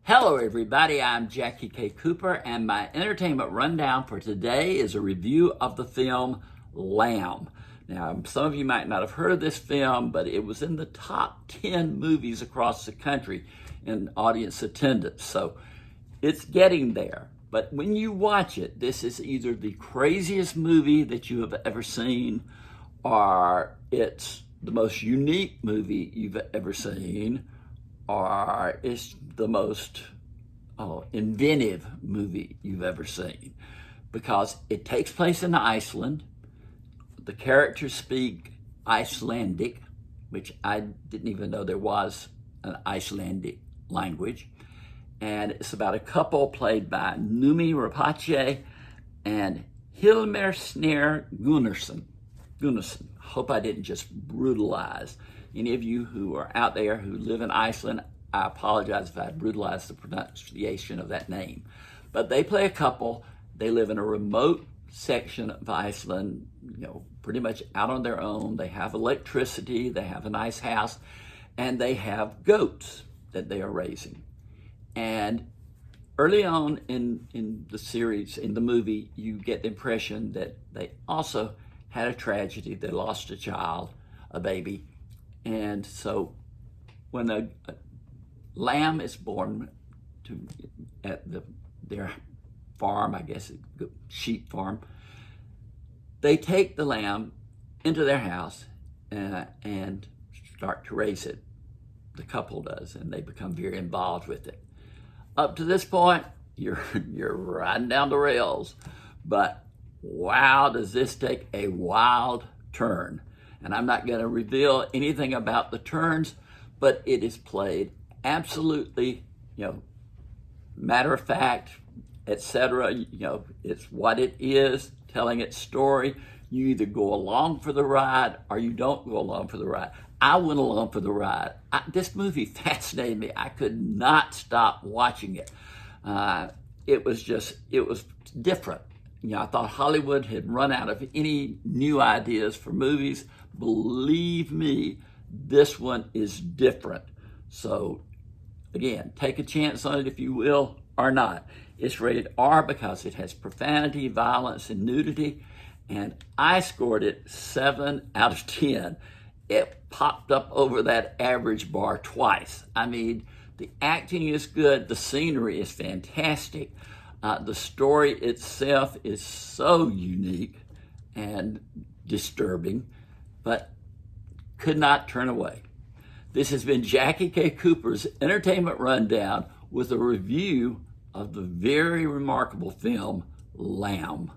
Hello everybody, I'm Jackie K. Cooper, and my entertainment rundown for today is a review of the film Lamb. Now, some of you might not have heard of this film, but it was in the top 10 movies across the country in audience attendance, so it's getting there. But when you watch it, this is either the craziest movie that you have ever seen, or it's the most unique movie you've ever seen, or it's the most inventive movie you've ever seen, because it takes place in Iceland. The characters speak Icelandic, which I didn't even know there was an Icelandic language. And it's about a couple played by Numi Rapace and Hilmir Snær Gunnarsson. Hope I didn't just brutalize any of you who are out there who live in Iceland. I apologize if I brutalized the pronunciation of that name. But they play a couple. They live in a remote section of Iceland, pretty much out on their own. They have electricity, they have a nice house, and they have goats that they are raising. And early on in the series, in the movie, you get the impression that they also had a tragedy. They lost a child, a baby. And so when a lamb is born at their farm, I guess, sheep farm, they take the lamb into their house and start to raise it. The couple does, and they become very involved with it. Up to this point, you're riding down the rails, but wow, does this take a wild turn. And I'm not going to reveal anything about the turns, but it is played absolutely, matter of fact, etc. It's what it is, telling its story. You either go along for the ride or you don't go along for the ride. I went along for the ride. This movie fascinated me. I could not stop watching it. It was different. I thought Hollywood had run out of any new ideas for movies. Believe me, this one is different. So again, take a chance on it if you will, or not. It's rated R because it has profanity, violence, and nudity, and I scored it 7 out of 10. It popped up over that average bar twice. I mean, the acting is good, the scenery is fantastic, the story itself is so unique and disturbing, but could not turn away. This has been Jackie K. Cooper's Entertainment Rundown with a review of the very remarkable film Lamb.